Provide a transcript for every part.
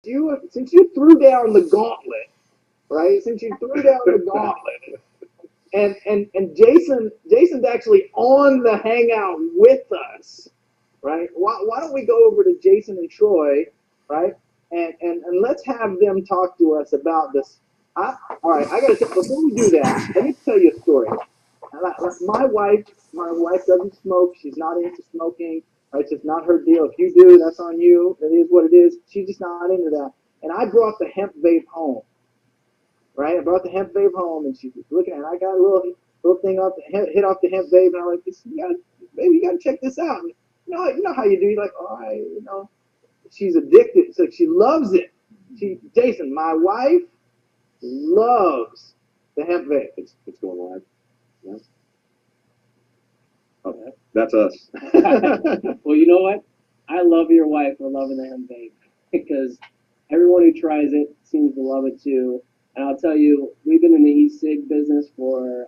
you threw down the gauntlet, right? Since you threw down the gauntlet, and Jason's actually on the hangout with us, right? Why don't we go over to Jason and Troy, right? And let's have them talk to us about this. All right, I gotta before we do that, let me tell you a story. My wife doesn't smoke. She's not into smoking. Right? It's just not her deal. If you do, that's on you. It is what it is. She's just not into that. And I brought the hemp vape home. Right? I brought the hemp vape home, and she was looking at it. I got a little thing up, hit off the hemp vape, and I'm like, baby, you gotta check this out. You know how you do. You're like, all right, she's addicted. So she loves it. Jason, my wife loves the hemp vape. It's going live. Yeah. Okay. That's us. Well, you know what? I love your wife for loving the hemp vape because everyone who tries it seems to love it too. And I'll tell you, we've been in the e-cig business for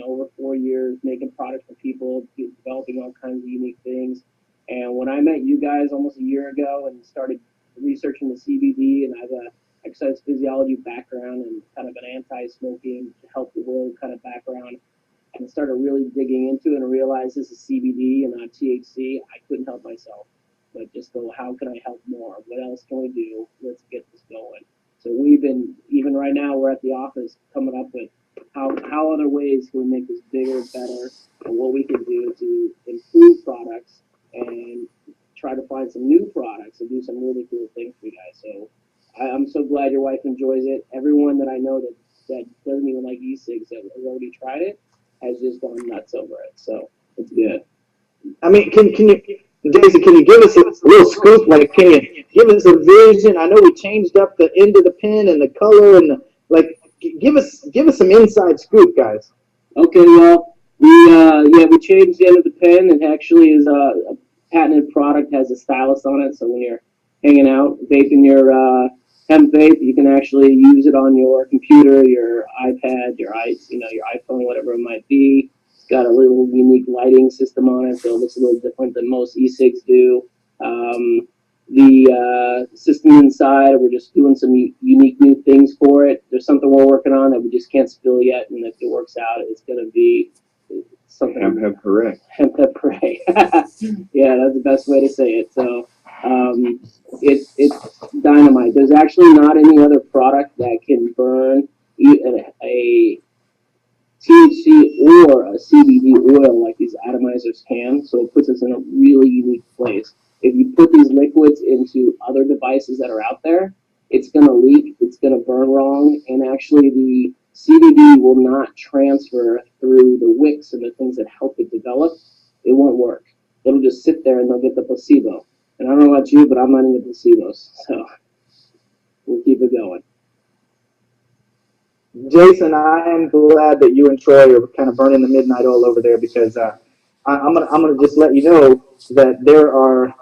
over 4 years, making products for people, developing all kinds of unique things. And when I met you guys almost a year ago and started researching the CBD, and I have a exercise physiology background and kind of an anti-smoking, help the world kind of background, and started really digging into it and realized this is CBD and not THC, I couldn't help myself. But just go, how can I help more? What else can we do? Let's get this going. So we've been, even right now, we're at the office coming up with how other ways can we make this bigger, better, and what we can do to improve products and try to find some new products and do some really cool things for you guys. So I'm so glad your wife enjoys it. Everyone that I know that doesn't even like e-cigs that has already tried it has just gone nuts over it. So it's good. I mean, can you, Jason, can you give us a little scoop? Like, can you give us a vision? I know we changed up the end of the pen and the color and give us some inside scoop, guys. Okay, well, we changed the end of the pen. It actually is a patented product, has a stylus on it. So when you're hanging out, vaping your hemp vape, you can actually use it on your computer, your iPad, your iPhone, whatever it might be. It's got a little unique lighting system on it, so it looks a little different than most e-cigs do. The system inside, we're just doing some unique new things for it. There's something we're working on that we just can't spill yet, and if it works out, it's going to be something. Hemp hooray. Hemp hooray. Yeah, that's the best way to say it. So it's dynamite. There's actually not any other product that can burn a THC or a CBD oil like these atomizers can. So it puts us in a really unique place. If you put these liquids into other devices that are out there, it's going to leak, it's going to burn wrong, and actually the CBD will not transfer through the wicks and the things that help it develop. It won't work. It'll just sit there and they'll get the placebo. And I don't know about you, but I'm not into placebos, so we'll keep it going. Jason, I am glad that you and Troy are kind of burning the midnight oil over there because I'm gonna just let you know that there are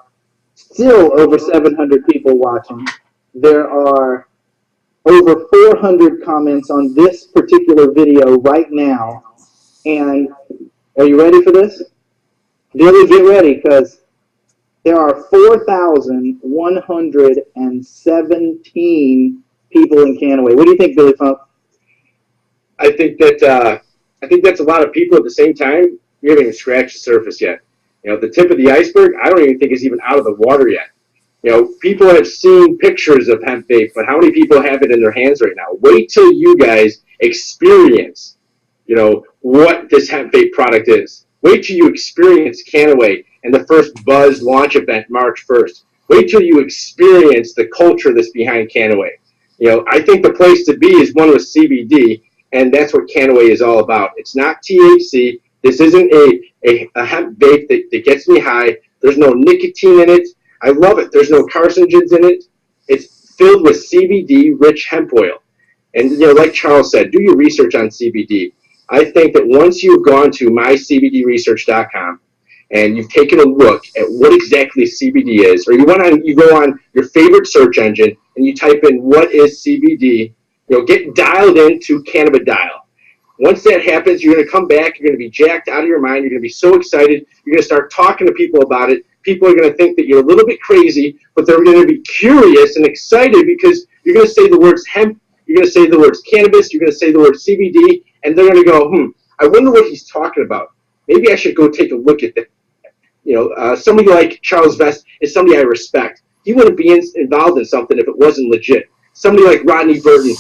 still over 700 people watching. There are over 400 comments on this particular video right now. And are you ready for this? Billy, get ready, because there are 4,117 people in Canaway. What do you think, Billy Funk? I think that's a lot of people at the same time. We haven't even scratched the surface yet. The tip of the iceberg, I don't even think is even out of the water yet. People have seen pictures of hemp vape, but how many people have it in their hands right now? Wait till you guys experience, what this hemp vape product is. Wait till you experience Canaway and the first Buzz launch event March 1st. Wait till you experience the culture that's behind Canaway. I think the place to be is one with CBD, and that's what Canaway is all about. It's not THC. This isn't a hemp vape that gets me high. There's no nicotine in it. I love it. There's no carcinogens in it. It's filled with CBD-rich hemp oil. And, like Charles said, do your research on CBD. I think that once you've gone to mycbdresearch.com and you've taken a look at what exactly CBD is, or you go on your favorite search engine and you type in what is CBD, get dialed into cannabidiol. Once that happens, you're going to come back, you're going to be jacked out of your mind, you're going to be so excited, you're going to start talking to people about it, people are going to think that you're a little bit crazy, but they're going to be curious and excited because you're going to say the words hemp, you're going to say the words cannabis, you're going to say the word CBD, and they're going to go, I wonder what he's talking about. Maybe I should go take a look at that. Somebody like Charles Vest is somebody I respect. He wouldn't be involved in something if it wasn't legit. Somebody like Rodney Burton,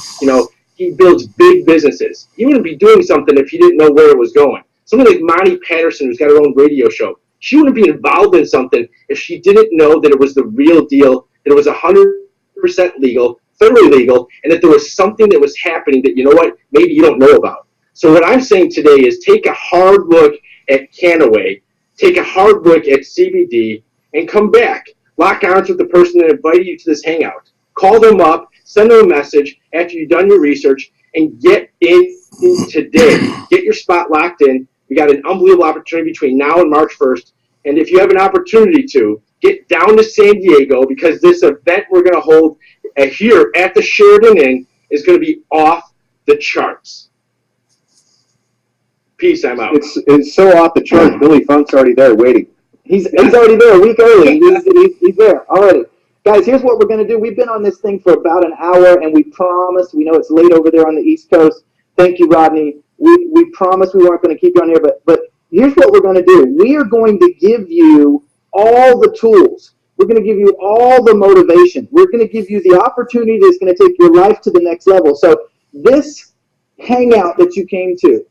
he builds big businesses. He wouldn't be doing something if he didn't know where it was going. Somebody like Monty Patterson, who's got her own radio show, she wouldn't be involved in something if she didn't know that it was the real deal, that it was 100% legal, federally legal, and that there was something that was happening that, maybe you don't know about. So what I'm saying today is take a hard look at Canaway, take a hard look at CBD, and come back. Lock arms with the person that invited you to this hangout. Call them up, send them a message after you've done your research, and get in today. Get your spot locked in. We got an unbelievable opportunity between now and March 1st. And if you have an opportunity to, get down to San Diego, because this event we're going to hold here at the Sheridan Inn is going to be off the charts. Peace, I'm out. It's so off the charts. Billy Funk's already there waiting. He's already there a week early. He's there already. Guys, here's what we're going to do. We've been on this thing for about an hour, and we promised. We know it's late over there on the East Coast. Thank you, Rodney. We promised we weren't going to keep you on here, but here's what we're going to do. We are going to give you all the tools. We're going to give you all the motivation. We're going to give you the opportunity that's going to take your life to the next level. So this hangout that you came to,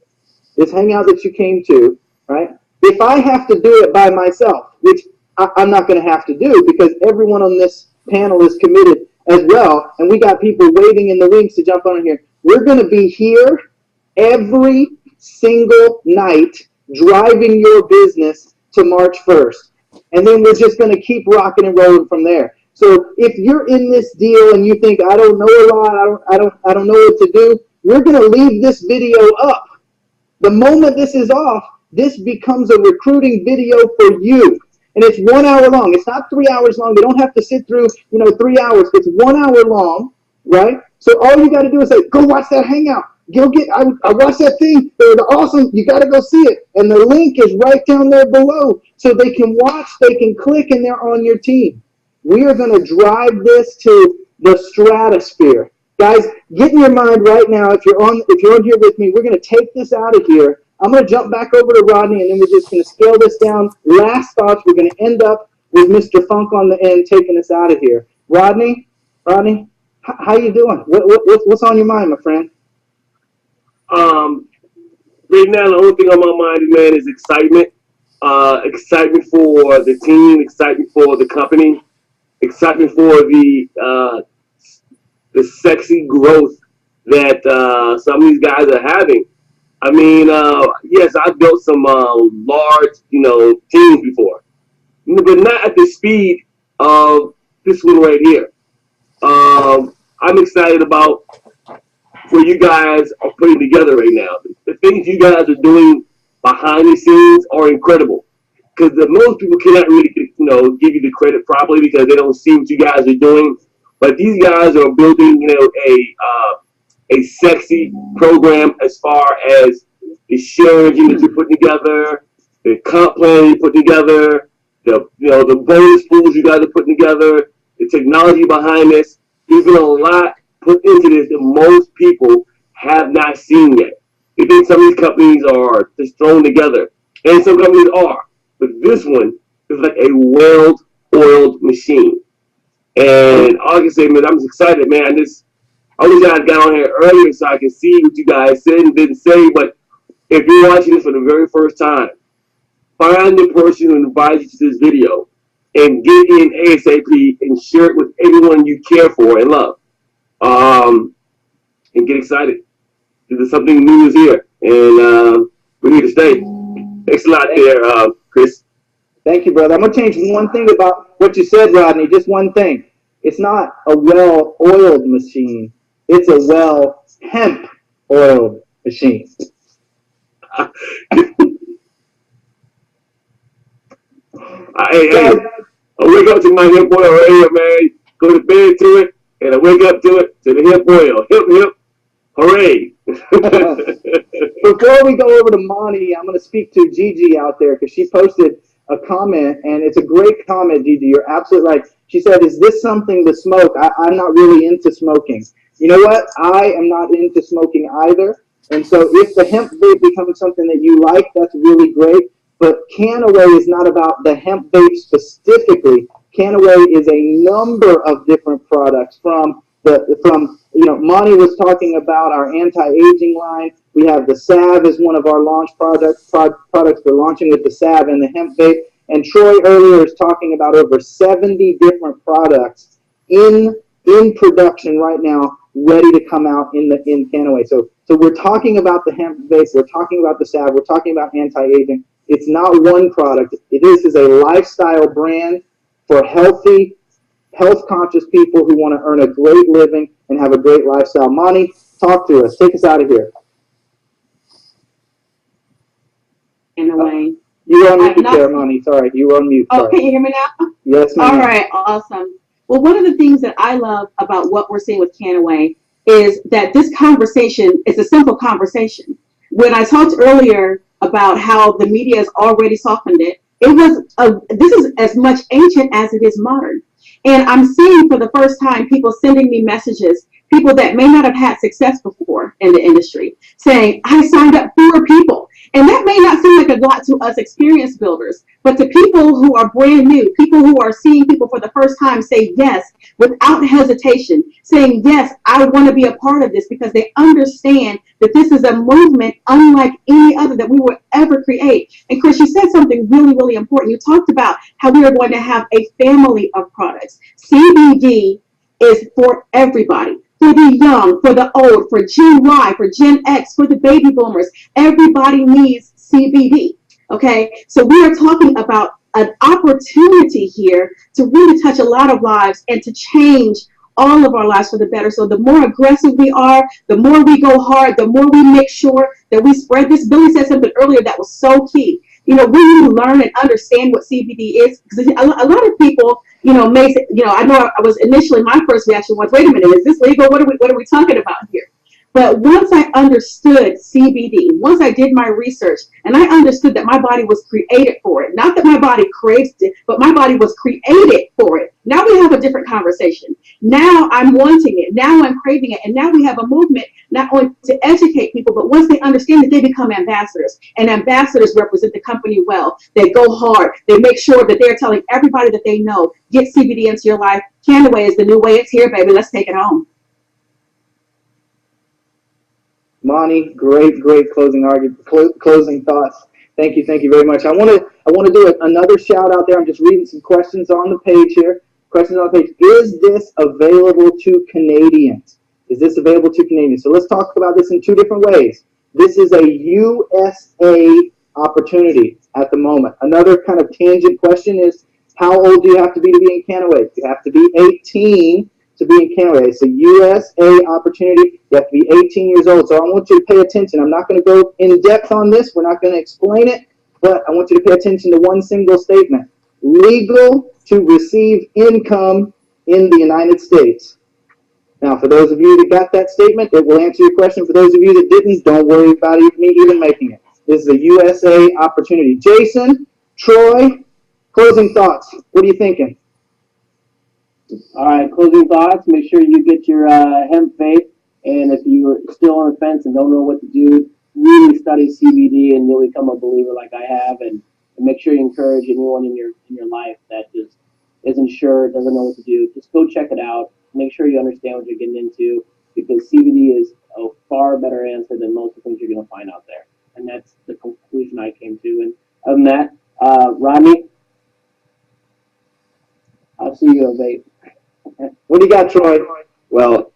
right? If I have to do it by myself, which I'm not going to have to do because everyone on this panel is committed as well, and we got people waiting in the wings to jump on here. We're going to be here every single night driving your business to March 1st. And then we're just going to keep rocking and rolling from there. So if you're in this deal and you think, I don't know a lot, I don't know what to do, we're going to leave this video up. The moment this is off, this becomes a recruiting video for you. And it's 1 hour long. It's not 3 hours long. You don't have to sit through, 3 hours. It's 1 hour long, right? So all you got to do is say, go watch that hangout. I watched that thing. They're awesome. You got to go see it. And the link is right down there below. So they can watch, they can click, and they're on your team. We are going to drive this to the stratosphere. Guys, get in your mind right now, if you're on here with me, we're going to take this out of here. I'm going to jump back over to Rodney, and then we're just going to scale this down. Last thoughts, we're going to end up with Mr. Funk on the end taking us out of here. Rodney, how you doing? What's on your mind, my friend? Right now, the only thing on my mind, man, is excitement. Excitement for the team, excitement for the company, excitement for the sexy growth that some of these guys are having. I mean, yes, I've built some large, teams before, but not at the speed of this one right here. I'm excited about what you guys are putting together right now. The things you guys are doing behind the scenes are incredible, because most people cannot really, give you the credit properly because they don't see what you guys are doing. But these guys are building, a sexy program as far as the sharing that you're putting together, the comp plan you're putting together, the bonus pools you guys are putting together, the technology behind this. There's been a lot put into this that most people have not seen yet. They think some of these companies are just thrown together, and some companies are, but this one is like a well-oiled machine. And all I can say, man, I'm just excited, man. I wish I got on here earlier so I could see what you guys said and didn't say. But if you're watching this for the very first time, find the person who invited you to this video and get in ASAP and share it with everyone you care for and love. And get excited. Because something new is here. And we're here to stay. Thanks a lot there, Chris. Thank you, brother. I'm going to change one thing about what you said, Rodney. Just one thing. It's not a well-oiled machine. It's a well-hemp-oiled machine. Hey, I wake up to my hemp oil right here, man. Go to bed to it, and I wake up to it, to the hemp oil. Hip, hooray. Before we go over to Monty, I'm going to speak to Gigi out there because she posted comment, and it's a great comment, Gigi. You're absolutely right. She said, "Is this something to smoke? I'm not really into smoking." You know what? I am not into smoking either. And so, if the hemp vape becomes something that you like, that's really great. But Canaway is not about the hemp vape specifically. Canaway is a number of different products from Monty was talking about our anti-aging line. We have the salve as one of our launch products. We're launching with the salve and the hemp vape. And Troy earlier is talking about over 70 different products in production right now, ready to come out in Canaway. So we're talking about the hemp vape. We're talking about the salve. We're talking about anti-aging. It's not one product. This is a lifestyle brand for health conscious people who want to earn a great living and have a great lifestyle. Monty, talk to us. Take us out of here. In a way. You were on mute there, Monty. Sorry, you were on mute. Oh, can you hear me now? Yes, ma'am. All right, awesome. Well, one of the things that I love about what we're seeing with Canaway is that this conversation is a simple conversation. When I talked earlier about how the media has already softened it, this is as much ancient as it is modern. And I'm seeing for the first time people sending me messages, people that may not have had success before in the industry, saying, I signed up 4 people. And that may not seem like a lot to us experienced builders, but to people who are brand new, people who are seeing people for the first time say yes without hesitation, saying, yes, I want to be a part of this, because they understand that this is a movement unlike any other that we will ever create. And Chris, you said something really, really important. You talked about how we are going to have a family of products. CBD is for everybody. For the young, for the old, for Gen Y, for Gen X, for the baby boomers. Everybody needs CBD. Okay, so we are talking about an opportunity here to really touch a lot of lives and to change all of our lives for the better. So the more aggressive we are, the more we go hard, the more we make sure that we spread this. Billy said something earlier that was so key. We need to learn and understand what CBD is, because a lot of people, I know I was initially, my first reaction was, wait a minute, is this legal? What are we talking about here? But once I understood CBD, once I did my research, and I understood that my body was created for it, not that my body craves it, but my body was created for it. Now we have a different conversation. Now I'm wanting it. Now I'm craving it. And now we have a movement not only to educate people, but once they understand it, they become ambassadors. And ambassadors represent the company well. They go hard. They make sure that they're telling everybody that they know, get CBD into your life. Canaway is the new way. It's here, baby. Let's take it home. Monty, great closing thoughts. Thank you very much. I want to do another shout out there. I'm just reading some questions on the page here. Questions on the page. Is this available to Canadians? Is this available to Canadians? So let's talk about this in 2 different ways. This is a USA opportunity at the moment. Another kind of tangent question is, how old do you have to be in Canaway? You have to be 18 to be in Canada. It's a USA opportunity. You have to be 18 years old. So I want you to pay attention. I'm not going to go in depth on this. We're not going to explain it, but I want you to pay attention to one single statement. Legal to receive income in the United States. Now, for those of you that got that statement, it will answer your question. For those of you that didn't, don't worry about me even making it. This is a USA opportunity. Jason, Troy, closing thoughts. What are you thinking? All right, closing thoughts. Make sure you get your hemp vape. And if you're still on the fence and don't know what to do, really study CBD and you'll become a believer like I have. And make sure you encourage anyone in your life that just isn't sure, doesn't know what to do. Just go check it out. Make sure you understand what you're getting into, because CBD is a far better answer than most of the things you're going to find out there. And that's the conclusion I came to. And other than that, Rodney, I'll see you on vape. What do you got, Troy? Well,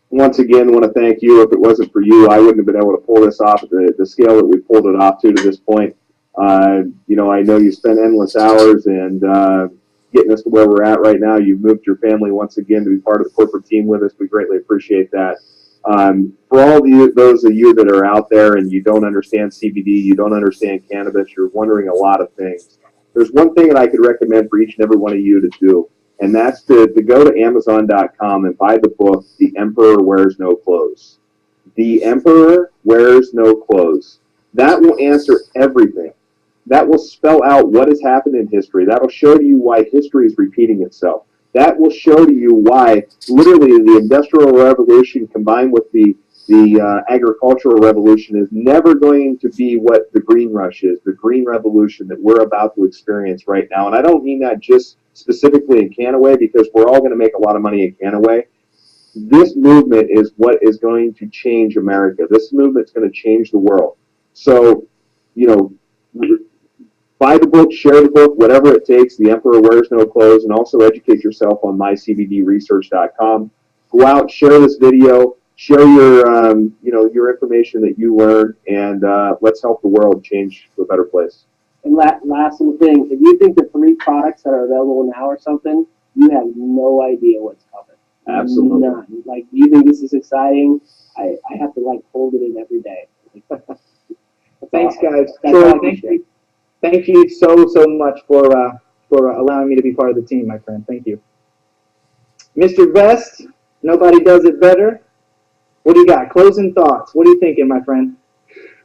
once again, want to thank you. If it wasn't for you, I wouldn't have been able to pull this off at the scale that we pulled it off to this point. I know you spent endless hours and getting us to where we're at right now. You've moved your family once again to be part of the corporate team with us. We greatly appreciate that. For all those of you that are out there and you don't understand CBD, you don't understand cannabis, you're wondering a lot of things. There's one thing that I could recommend for each and every one of you to do, and that's to go to Amazon.com and buy the book, The Emperor Wears No Clothes. The Emperor Wears No Clothes. That will answer everything. That will spell out what has happened in history. That'll show to you why history is repeating itself. That will show to you why literally the Industrial Revolution combined with the agricultural revolution is never going to be what the green rush is, the green revolution that we're about to experience right now. And I don't mean that just specifically in Canaway, because we're all going to make a lot of money in Canaway. This movement is what is going to change America. This movement is going to change the world. So, you know, buy the book, share the book, whatever it takes. The Emperor Wears No Clothes, and also educate yourself on mycbdresearch.com. Go out, share this video, share your, your information that you learned, and let's help the world change to a better place. And last little thing, if you think the 3 products that are available now or something, you have no idea what's coming. Absolutely. None. Like, you think this is exciting? I have to like hold it in every day. Thanks, guys. Troy, thank you so much for allowing me to be part of the team, my friend. Thank you. Mr. Best, nobody does it better. What do you got? Closing thoughts. What are you thinking, my friend?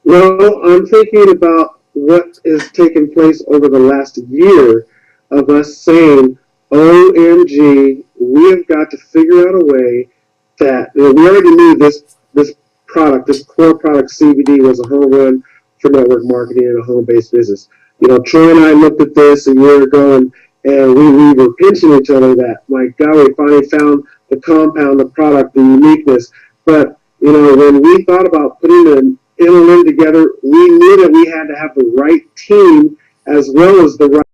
Well, I'm thinking about what has taken place over the last year of us saying, OMG, we have got to figure out a way that, we already knew this product, this core product CBD was a home run for network marketing and a home-based business. Troy and I looked at this a year ago, and we were pinching each other that, my God, we finally found the compound, the product, the uniqueness. But, when we thought about putting an MLM together, we knew that we had to have the right team as well as the right